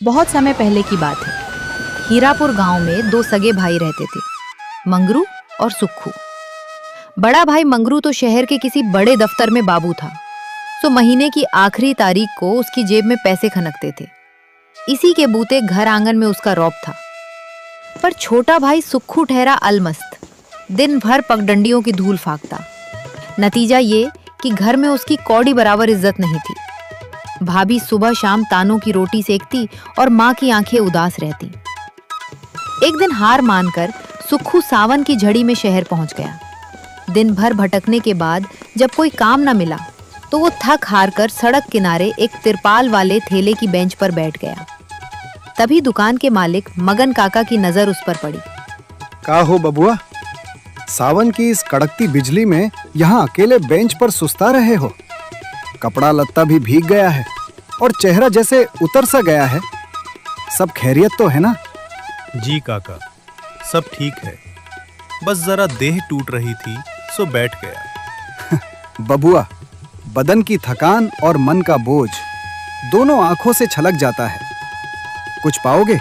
बहुत समय पहले की बात है। हीरापुर गांव में दो सगे भाई रहते थे, मंगरू और सुक्खू। बड़ा भाई मंगरू तो शहर के किसी बड़े दफ्तर में बाबू था, तो महीने की आखिरी तारीख को उसकी जेब में पैसे खनकते थे। इसी के बूते घर आंगन में उसका रौब था। पर छोटा भाई सुक्खू ठहरा अलमस्त, दिन भर पगडंडियों की धूल फाकता। नतीजा ये कि घर में उसकी कौड़ी बराबर इज्जत नहीं थी। भाभी सुबह शाम तानों की रोटी सेकती और माँ की आंखें उदास रहती। एक दिन हार मानकर सुक्खू सावन की झड़ी में शहर पहुंच गया। दिन भर भटकने के बाद जब कोई काम न मिला तो वो थक हार कर सड़क किनारे एक तिरपाल वाले ठेले की बेंच पर बैठ गया। तभी दुकान के मालिक मगन काका की नजर उस पर पड़ी। का हो बबुआ, सावन की इस कड़कती बिजली में यहाँ अकेले बेंच पर सुस्ता रहे हो? कपड़ा लत्ता भी भीग गया है और चेहरा जैसे उतर सा गया है। सब खैरियत तो है ना? जी काका, सब ठीक है, बस जरा देह टूट रही थी सो बैठ गया। बबुआ, बदन की थकान और मन का बोझ दोनों आंखों से छलक जाता है। कुछ पाओगे?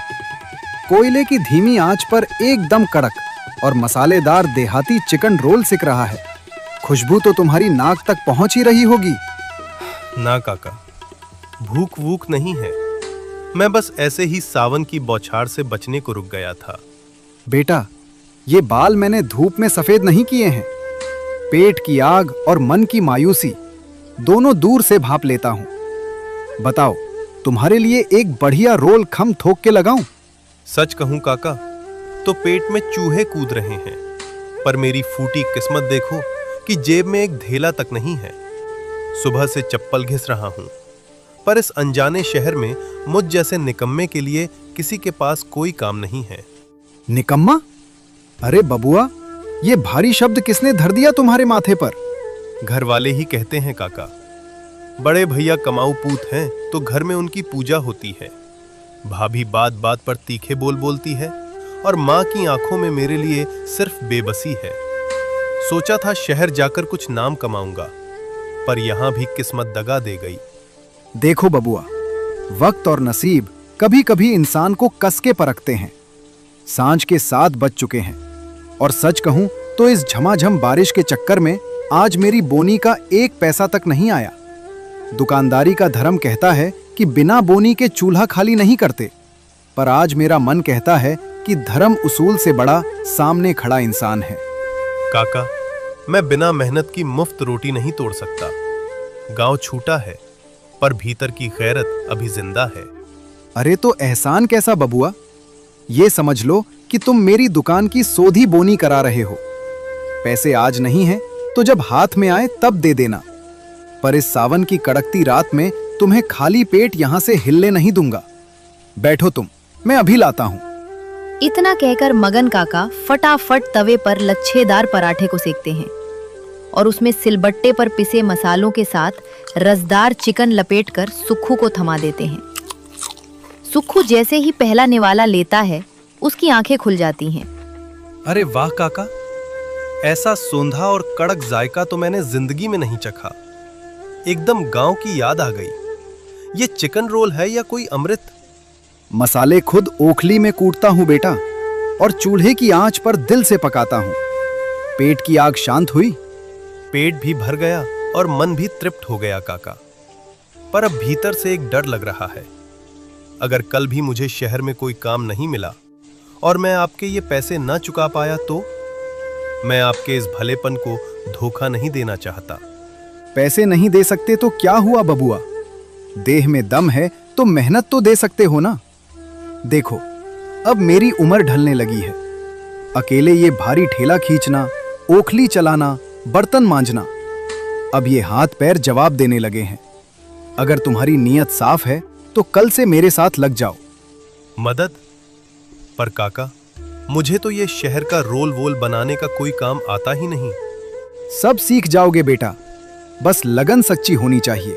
कोयले की धीमी आंच पर एकदम कड़क और मसालेदार देहाती चिकन रोल सिक रहा है। खुशबू तो तुम्हारी नाक तक पहुंच ही रही होगी। ना काका, भूख वूख नहीं है, मैं बस ऐसे ही सावन की बौछार से बचने को रुक गया था। बेटा, ये बाल मैंने धूप में सफेद नहीं किए हैं। पेट की आग और मन की मायूसी दोनों दूर से भांप लेता हूं। बताओ, तुम्हारे लिए एक बढ़िया रोल खम थोक के लगाऊं? सच कहूं काका, तो पेट में चूहे कूद रहे हैं, पर मेरी फूटी किस्मत देखो कि जेब में एक धेला तक नहीं है। सुबह से चप्पल घिस रहा हूं, पर इस अनजाने शहर में मुझ जैसे निकम्मे के लिए किसी के पास कोई काम नहीं है। निकम्मा? अरे बबुआ, ये भारी शब्द किसने धर दिया तुम्हारे माथे पर? घर वाले ही कहते हैं काका। बड़े भैया कमाऊ पूत हैं तो घर में उनकी पूजा होती है। भाभी बात बात पर तीखे बोल बोलती है और माँ की आंखों में मेरे लिए सिर्फ बेबसी है। सोचा था शहर जाकर कुछ नाम कमाऊंगा, पर यहां भी किस्मत दगा दे गई। देखो बबुआ, वक्त और नसीब कभी कभी इंसान को कस के परखते हैं। सांझ के 7 बज चुके हैं और सच कहूं तो इस झमाझम बारिश के चक्कर में आज मेरी बोनी का 1 पैसा तक नहीं आया। दुकानदारी का धर्म कहता है कि बिना बोनी के चूल्हा खाली नहीं करते, पर आज मेरा मन कहता है कि धर्म उसूल से बड़ा सामने खड़ा इंसान है। काका, मैं बिना मेहनत की मुफ्त रोटी नहीं तोड़ सकता। गांव छूटा है, पर भीतर की गैरत अभी जिंदा है। अरे तो एहसान कैसा बबुआ? ये समझ लो कि तुम मेरी दुकान की सोधी बोनी करा रहे हो। पैसे आज नहीं हैं तो जब हाथ में आए तब दे देना, पर इस सावन की कड़कती रात में तुम्हें खाली पेट यहां से हिलने नहीं दूंगा। बैठो तुम, मैं अभी लाता हूं। इतना कहकर मगन काका फटाफट तवे पर लच्छेदार पराठे को सेकते हैं और उसमें सिलबट्टे पर पिसे मसालों के साथ रसदार चिकन लपेटकर सुक्खू को थमा देते हैं। सुक्खू जैसे ही पहला निवाला लेता है, उसकी आंखें खुल जाती हैं। अरे वाह काका, ऐसा सोंधा और कड़क जायका तो मैंने जिंदगी में नहीं चखा। एकदम गांव की याद आ गई। ये चिकन रोल है या कोई अमृत? मसाले खुद ओखली में कूटता हूं बेटा, और चूल्हे की आंच पर दिल से पकाता हूं। पेट की आग शांत हुई? पेट भी भर गया और मन भी तृप्त हो गया काका, पर अब भीतर से एक डर लग रहा है। अगर कल भी मुझे शहर में कोई काम नहीं मिला और मैं आपके ये पैसे न चुका पाया तो? मैं आपके इस भलेपन को धोखा नहीं देना चाहता। पैसे नहीं दे सकते तो क्या हुआ बबुआ? देह में दम है तो मेहनत तो दे सकते हो ना। देखो, अब मेरी उम्र ढलने लगी है। अकेले ये भारी ठेला खींचना, ओखली चलाना, बर्तन मांजना, अब ये हाथ पैर जवाब देने लगे हैं। अगर तुम्हारी नीयत साफ है तो कल से मेरे साथ लग जाओ। मदद? पर काका, मुझे तो ये शहर का रोल वोल बनाने का कोई काम आता ही नहीं। सब सीख जाओगे बेटा, बस लगन सच्ची होनी चाहिए।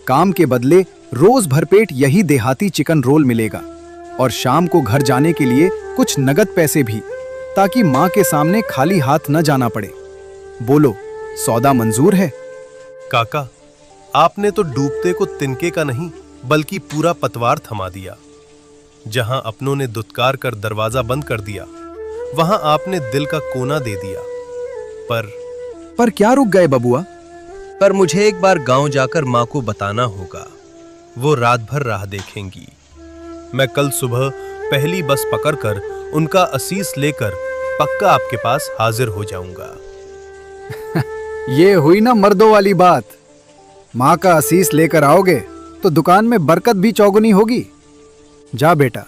काम के बदले रोज भरपेट यही देहाती चिकन रोल मिलेगा और शाम को घर जाने के लिए कुछ नगद पैसे भी, ताकि माँ के सामने खाली हाथ न जाना पड़े। बोलो, सौदा मंजूर है? काका, आपने तो डूबते को तिनके का नहीं बल्कि पूरा पतवार थमा दिया। जहां अपनों ने दुत्कार कर दरवाजा बंद कर दिया, वहां आपने दिल का कोना दे दिया। पर क्या रुक गए बबुआ? पर मुझे एक बार गांव जाकर माँ को बताना होगा। वो रात भर राह देखेंगी। मैं कल सुबह पहली बस पकड़कर उनका असीस लेकर पक्का आपके पास हाजिर हो जाऊंगा। ये हुई ना मर्दों वाली बात। माँ का असीस लेकर आओगे तो दुकान में बरकत भी चौगुनी होगी। जा बेटा,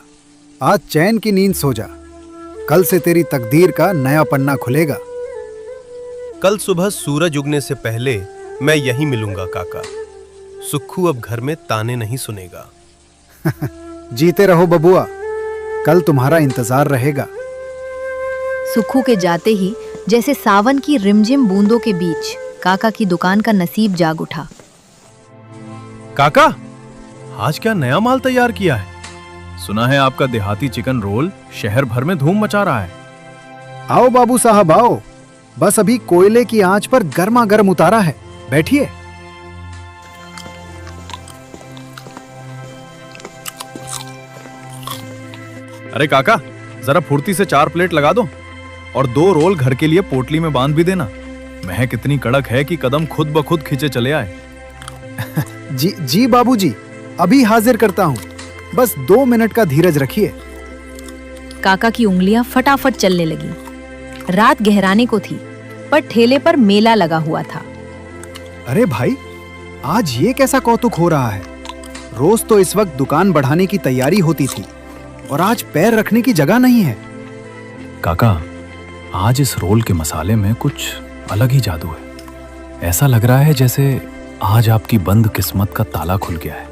आज चैन की नींद सो जा। कल से तेरी तकदीर का नया पन्ना खुलेगा। कल सुबह सूरज उगने से पहले मैं यहीं मिलूंगा काका। सुक्खू अब घर में ताने नहीं सुनेगा। जीते रहो बबुआ, कल तुम्हारा इंतजार रहेगा। सुक्खू के जाते ही जैसे सावन की रिमझिम बूंदों के बीच काका की दुकान का नसीब जाग उठा। काका, आज क्या नया माल तैयार किया है? सुना है आपका देहाती चिकन रोल शहर भर में धूम मचा रहा है। आओ बाबू साहब आओ, बस अभी कोयले की आंच पर गर्मा गर्म उतारा है। बैठिए। अरे काका, जरा फुर्ती से 4 प्लेट लगा दो और 2 रोल घर के लिए पोटली में बांध भी देना। महक इतनी कड़क है कि कदम खुद ब खुद खींचे चले आए। जी बाबूजी, अभी हाजिर करता हूँ। बस 2 मिनट का धीरज रखिए। काका की उंगलियां फटाफट चलने लगी। रात गहराने को थी, पर ठेले पर मेला लगा हुआ था। अरे भाई, आज ये कैसा कौतुक हो रहा है? रोज तो इस वक्त दुकान बढ़ाने की तैयारी होती थी और आज पैर रखने की जगह नहीं है। काका, आज इस रोल के मसाले में कुछ अलग ही जादू है। ऐसा लग रहा है जैसे आज आपकी बंद किस्मत का ताला खुल गया है।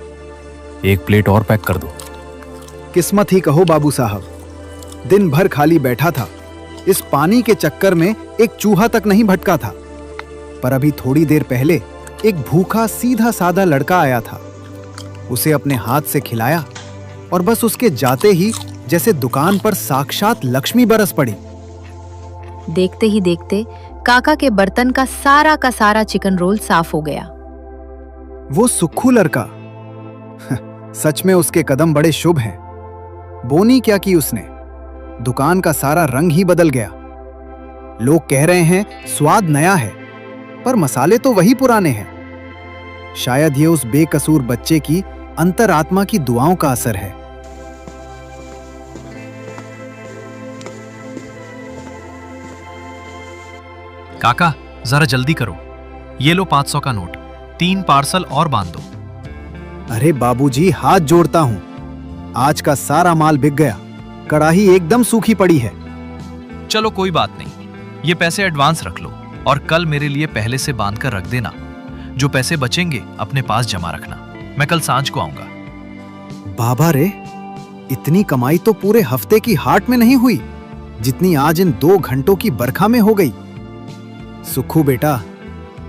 1 प्लेट और पैक कर दो। किस्मत ही कहो बाबू साहब। दिन भर खाली बैठा था। इस पानी के चक्कर में एक चूहा तक नहीं भटका था। पर अभी थोड़ी देर पहले एक भूखा सीधा साधा लड़का आया था। उसे अपने हाथ से खिलाया और बस उसके जाते ही जैसे दुकान पर साक्षात लक्ष्मी बरस पड़ी। देखते ही देखते काका के बर्तन का सारा चिकन रोल साफ हो गया। वो सुक्खू लड़का, सच में उसके कदम बड़े शुभ हैं। बोनी क्या की उसने, दुकान का सारा रंग ही बदल गया। लोग कह रहे हैं स्वाद नया है, पर मसाले तो वही पुराने हैं। शायद ये उस बेकसूर बच्चे की अंतरात्मा की दुआओं का असर है। काका, जरा जल्दी करो। ये लो 500 का नोट। 3 पार्सल और बांध दो। अरे बाबूजी, हाथ जोड़ता हूं। आज का सारा माल बिक गया। कड़ाही एकदम सूखी पड़ी है। चलो कोई बात नहीं, ये पैसे एडवांस रख लो और कल मेरे लिए पहले से बांध कर रख देना। जो पैसे बचेंगे अपने पास जमा रखना। मैं कल सांझ को आऊंगा। बाबा रे, इतनी कमाई तो पूरे हफ्ते की हाट में नहीं हुई जितनी आज इन 2 घंटों की बरखा में हो गई। सुक्खू बेटा,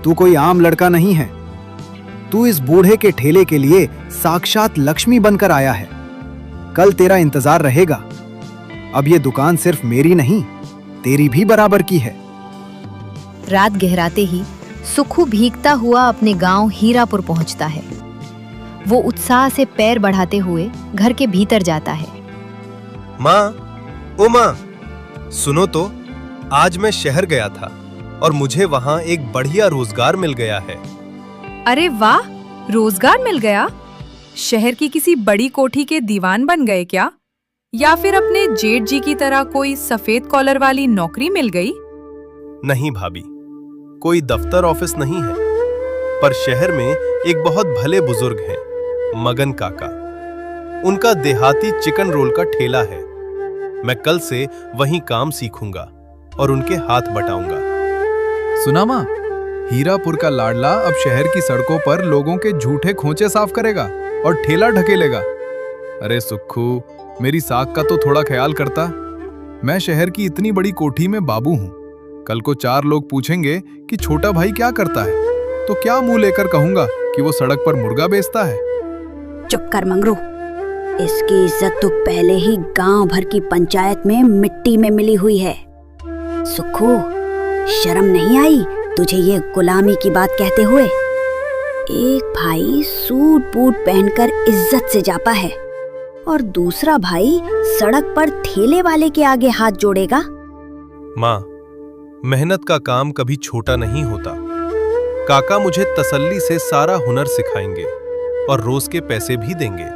तू कोई आम लड़का नहीं है। तू इस बूढ़े के ठेले के लिए साक्षात लक्ष्मी बनकर आया है। कल तेरा इंतजार रहेगा। अब ये दुकान सिर्फ मेरी नहीं, तेरी भी बराबर की है। रात गहराते ही सुक्खू भीगता हुआ अपने गांव हीरापुर पहुंचता है। वो उत्साह से पैर बढ़ाते हुए घर के भीतर जाता है। माँ, ओ माँ, सुनो तो, आज मैं शहर गया था और मुझे वहाँ एक बढ़िया रोजगार मिल गया है। अरे वाह, रोजगार मिल गया? शहर की किसी बड़ी कोठी के दीवान बन गए क्या? या फिर अपने जेठ जी की तरह कोई सफेद कॉलर वाली नौकरी मिल गई? नहीं भाभी, कोई दफ्तर ऑफिस नहीं है, पर शहर में एक बहुत भले बुजुर्ग हैं, मगन काका। उनका देहाती चिकन रोल का ठेला है। मैं कल से वहीं काम सीखूंगा और उनके हाथ बटाऊंगा। सुना माँ, हीरापुर का लाडला अब शहर की सड़कों पर लोगों के झूठे खोचे साफ करेगा और ठेला ढकेलेगा। अरे सुक्खू, मेरी साख का तो थोड़ा ख्याल करता। मैं शहर की इतनी बड़ी कोठी में बाबू हूँ। कल को 4 लोग पूछेंगे कि छोटा भाई क्या करता है, तो क्या मुंह लेकर कहूंगा कि वो सड़क पर मुर्गा बेचता है? चुप कर मंगरू। इसकी इज्जत तो पहले ही गांव भर की पंचायत में मिट्टी में मिली हुई है। सुक्खू, शर्म नहीं आई तुझे ये गुलामी की बात कहते हुए? एक भाई सूट बूट पहनकर इज्जत से जाता है और दूसरा भाई सड़क पर ठेले वाले के आगे हाथ जोड़ेगा। माँ, मेहनत का काम कभी छोटा नहीं होता। काका मुझे तसल्ली से सारा हुनर सिखाएंगे और रोज के पैसे भी देंगे।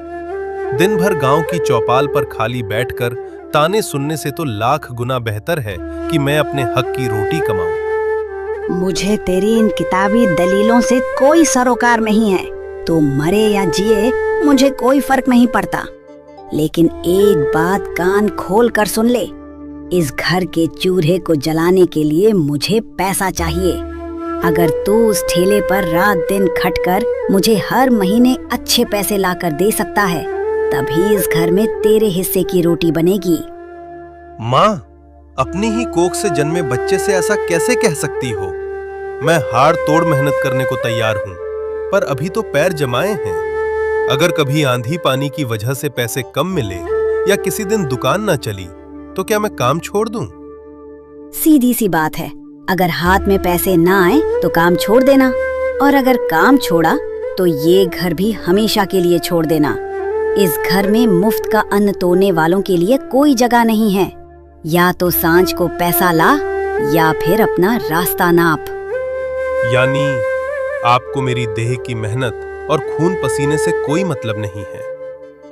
दिन भर गांव की चौपाल पर खाली बैठकर ताने सुनने से तो लाख गुना बेहतर है कि मैं अपने हक की रोटी कमाऊं। मुझे तेरी इन किताबी दलीलों से कोई सरोकार नहीं है। तो मरे या जिए मुझे कोई फर्क नहीं पड़ता। लेकिन एक बात कान खोल कर सुन ले, इस घर के चूल्हे को जलाने के लिए मुझे पैसा चाहिए। अगर तू उस ठेले पर रात दिन खटकर मुझे हर महीने अच्छे पैसे लाकर दे सकता है, तभी इस घर में तेरे हिस्से की रोटी बनेगी। माँ, अपनी ही कोख से जन्मे बच्चे से ऐसा कैसे कह सकती हो? मैं हाड़ तोड़ मेहनत करने को तैयार हूँ, पर अभी तो पैर जमाए हैं। अगर कभी आंधी पानी की वजह से पैसे कम मिले या किसी दिन दुकान ना चली तो क्या मैं काम छोड़ दूं? सीधी सी बात है, अगर हाथ में पैसे ना आए तो काम छोड़ देना, और अगर काम छोड़ा तो ये घर भी हमेशा के लिए छोड़ देना। इस घर में मुफ्त का अन्न तोड़ने वालों के लिए कोई जगह नहीं है। या तो सांझ को पैसा ला या फिर अपना रास्ता नाप। यानी आपको मेरी देह की मेहनत और खून पसीने से कोई मतलब नहीं है,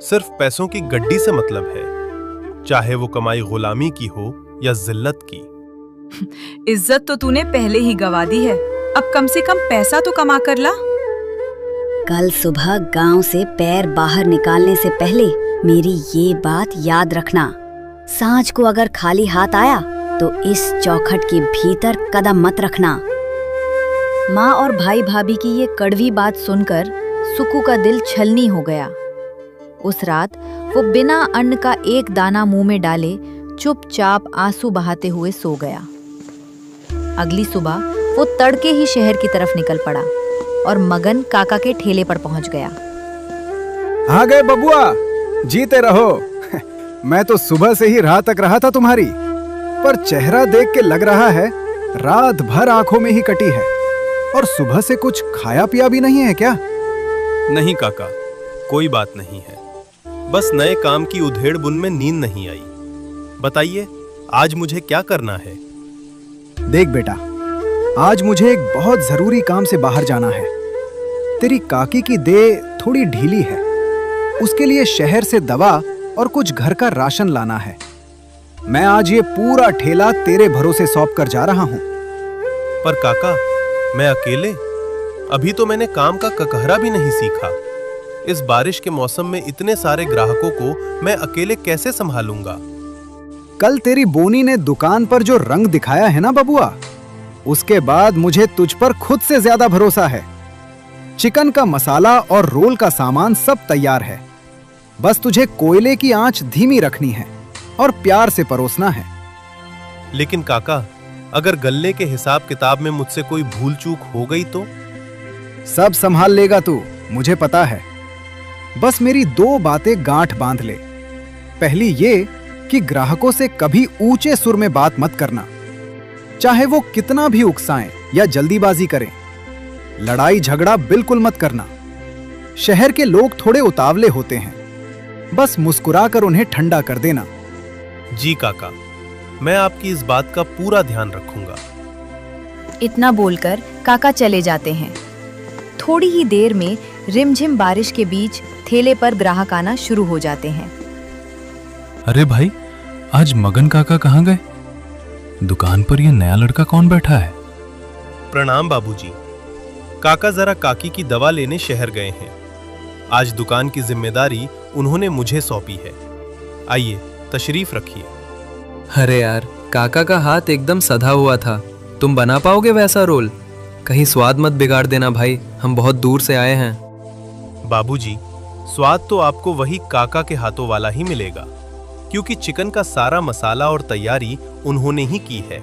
सिर्फ पैसों की गड्डी से मतलब है, चाहे वो कमाई गुलामी की हो या जिल्लत की। इज्जत तो तूने पहले ही गवा दी है, अब कम से कम पैसा तो कमा कर ला। कल सुबह गांव से पैर बाहर निकालने से पहले मेरी ये बात याद रखना। सांझ को अगर खाली हाथ आया तो इस चौखट के भीतर कदम मत रखना। माँ और भाई भाभी की ये कड़वी बात सुनकर सुक्कू का दिल छलनी हो गया। उस रात वो बिना अन्न का एक दाना मुंह में डाले चुपचाप आंसू बहाते हुए सो गया। अगली सुबह वो तड़के ही शहर की तरफ निकल पड़ा और मगन काका के ठेले पर पहुंच गया। आ गए बबुआ, जीते रहो। मैं तो सुबह से ही राह तक रहा था तुम्हारी, पर चेहरा देख के लग रहा है रात भर आंखों में ही कटी है। और सुबह से कुछ खाया पिया भी नहीं है क्या? नहीं काका, कोई बात नहीं है, बस नए काम की उधेड़ बुन में नींद नहीं आई। बताइए, आज मुझे क्या करना है? देख बेटा, आज मुझे एक बहुत जरूरी काम से बाहर जाना है। तेरी काकी की देह थोड़ी ढीली है, उसके लिए शहर से दवा और कुछ घर का राशन लाना है। मैं आज ये पूरा ठेला तेरे भरोसे सौंप कर जा रहा हूं। पर काका, मैं अकेले? अभी तो मैंने काम का ककहरा भी नहीं सीखा। इस बारिश के मौसम में इतने सारे ग्राहकों को मैं अकेले कैसे संभालूंगा? कल तेरी बोनी ने दुकान पर जो रंग दिखाया है ना बबुआ, उसके बाद मुझे तुझ पर खुद से ज्यादा भरोसा है। चिकन का मसाला और रोल का सामान सब तैयार है, बस तुझे कोयले की आंच धीमी रखनी है और प्यार से परोसना है। लेकिन काका, अगर गल्ले के हिसाब किताब में मुझसे कोई भूल चूक हो गई तो? सब संभाल लेगा तू, मुझे पता है। बस मेरी दो बातें गांठ बांध ले। पहली ये कि ग्राहकों से कभी ऊंचे सुर में बात मत करना, चाहे वो कितना भी उकसाएं या जल्दीबाजी करें। लड़ाई झगड़ा बिल्कुल मत करना। शहर के लोग थोड़े उतावले होते हैं, बस मुस्कुराकर उन्हें ठंडा कर देना। जी काका, मैं आपकी इस बात का पूरा ध्यान रखूंगा। इतना बोलकर काका चले जाते हैं। थोड़ी ही देर में रिमझिम बारिश के बीच ठेले पर ग्राहक आना शुरू हो जाते हैं। अरे भाई, आज मगन काका कहाँ गए? दुकान पर ये नया लड़का कौन बैठा है? प्रणाम बाबूजी। काका जरा काकी की दवा लेने शहर गए हैं। आज दुकान की जिम्मेदारी उन्होंने मुझे सौंपी है। आइए, तशरीफ रखिए। अरे यार, काका का हाथ एकदम सधा हुआ था। तुम बना पाओगे वैसा रोल? कहीं स्वाद मत बिगाड़ देना भाई, हम बहुत दूर से आए हैं। बाबूजी, स्वाद तो आपको वही काका के हाथों वाला ही मिलेगा, क्योंकि चिकन का सारा मसाला और तैयारी उन्होंने ही की है।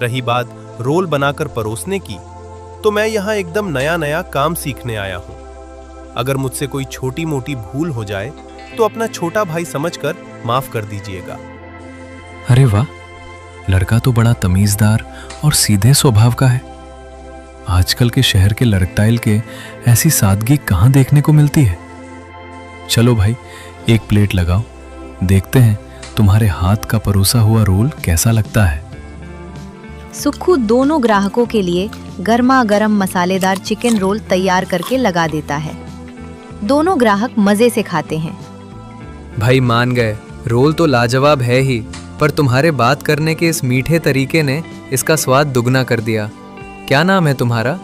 रही बात रोल बनाकर परोसने की, तो मैं यहाँ एकदम नया नया काम सीखने आया हूँ। अगर मुझसे कोई छोटी मोटी भूल हो जाए तो अपना छोटा भाई समझकर माफ कर दीजिएगा। अरे वाह, लड़का तो बड़ा तमीजदार और सीधे स्वभाव का है। आजकल के शहर के लड़कटाइल के ऐसी सादगी कहाँ देखने को मिलती है। चलो भाई, एक प्लेट लगाओ, देखते हैं तुम्हारे हाथ का परोसा हुआ रोल कैसा लगता है। सुक्खू दोनों ग्राहकों के लिए गर्मा गर्म मसालेदार चिकन रोल तैयार करके लगा देता है। दोनों ग्राहक मजे से खाते हैं। भाई मान गए, रोल तो लाजवाब है ही, पर तुम्हारे बात करने के इस मीठे तरीके ने इसका स्वाद दुगना कर दिया। क्या नाम है तुम्हारा?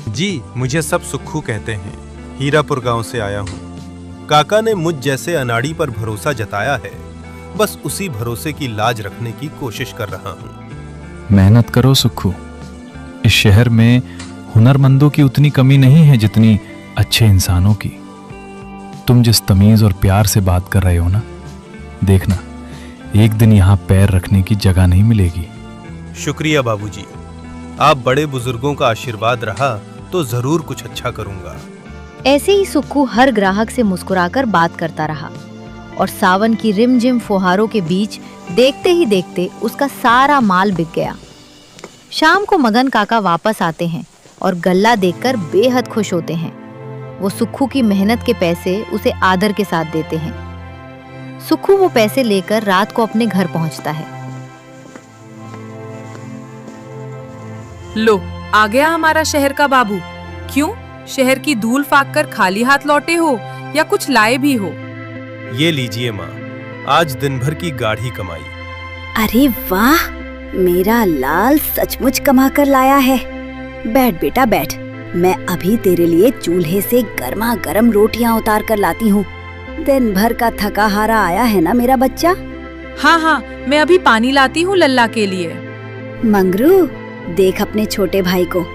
जी, मुझे सब सुक्खू कहते हैं। हीरापुर गांव से आया हूँ। काका ने मुझ जैसे अनाड़ी पर भरोसा जताया है, बस उसी भरोसे की लाज रखने की कोशिश कर रहा हूँ। मेहनत करो सुक्खू, इस शहर में हुनरमंदों की उतनी कमी नहीं है जितनी अच्छे इंसानों की। तुम जिस तमीज और प्यार से बात कर रहे हो ना, देखना एक दिन यहाँ पैर रखने की जगह नहीं मिलेगी। शुक्रिया बाबूजी, आप बड़े बुजुर्गों का आशीर्वाद रहा तो जरूर कुछ अच्छा करूंगा। ऐसे ही सुक्खू हर ग्राहक से मुस्कुराकर बात करता रहा और सावन की रिमझिम फुहारों के बीच देखते ही देखते उसका सारा माल बिक गया। शाम को मगन काका वापस आते हैं और गल्ला देखकर बेहद खुश होते हैं। वो सुक्खू की मेहनत के पैसे उसे आदर के साथ देते हैं। सुक्खू वो पैसे लेकर रात को अपने घर पहुंचता है। लो, आ गया हमारा शहर का बाबू। क्यों, शहर की धूल फाक कर खाली हाथ लौटे हो या कुछ लाए भी हो? ये लीजिए माँ, आज दिन भर की गाढ़ी कमाई। अरे वाह, मेरा लाल सचमुच कमा कर लाया है। बैठ बेटा बैठ, मैं अभी तेरे लिए चूल्हे से गर्मा गर्म रोटियां उतार कर लाती हूँ। दिन भर का थका हारा आया है ना मेरा बच्चा? हाँ हाँ, मैं अभी पानी लाती हूँ लल्ला के लिए। मंगरू, देख अपने छोटे भाई को,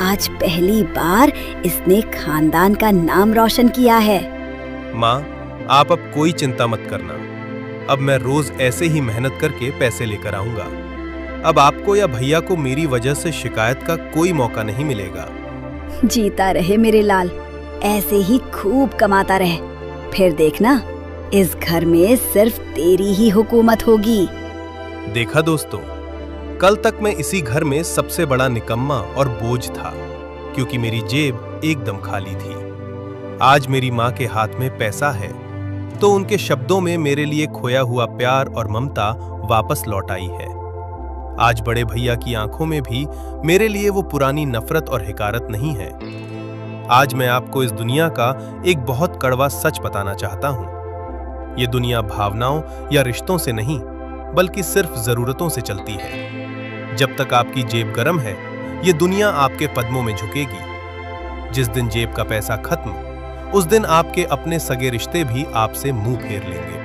आज पहली बार इसने खानदान का नाम रोशन किया है। माँ, आप अब कोई चिंता मत करना। अब मैं रोज ऐसे ही मेहनत करके पैसे लेकर आऊंगा। अब आपको या भैया को मेरी वजह से शिकायत का कोई मौका नहीं मिलेगा। जीता रहे मेरे लाल, ऐसे ही खूब कमाता रहे। फिर देखना, इस घर में सिर्फ तेरी ही हुकूमत होगी। देखा दोस्तों, कल तक मैं इसी घर में सबसे बड़ा निकम्मा और बोझ था, क्योंकि मेरी जेब एकदम खाली थी। आज मेरी माँ के हाथ में पैसा है, तो उनके शब्दों में मेरे लिए खोया हुआ प्यार और ममता वापस लौट आई है। आज बड़े भैया की आंखों में भी मेरे लिए वो पुरानी नफरत और हिकारत नहीं है। आज मैं आपको इस दुनिया का एक बहुत कड़वा सच बताना चाहता हूं। ये दुनिया भावनाओं या रिश्तों से नहीं, बल्कि सिर्फ जरूरतों से चलती है। जब तक आपकी जेब गर्म है, ये दुनिया आपके कदमों में झुकेगी। जिस दिन जेब का पैसा खत्म, उस दिन आपके अपने सगे रिश्ते भी आपसे मुंह फेर लेंगे।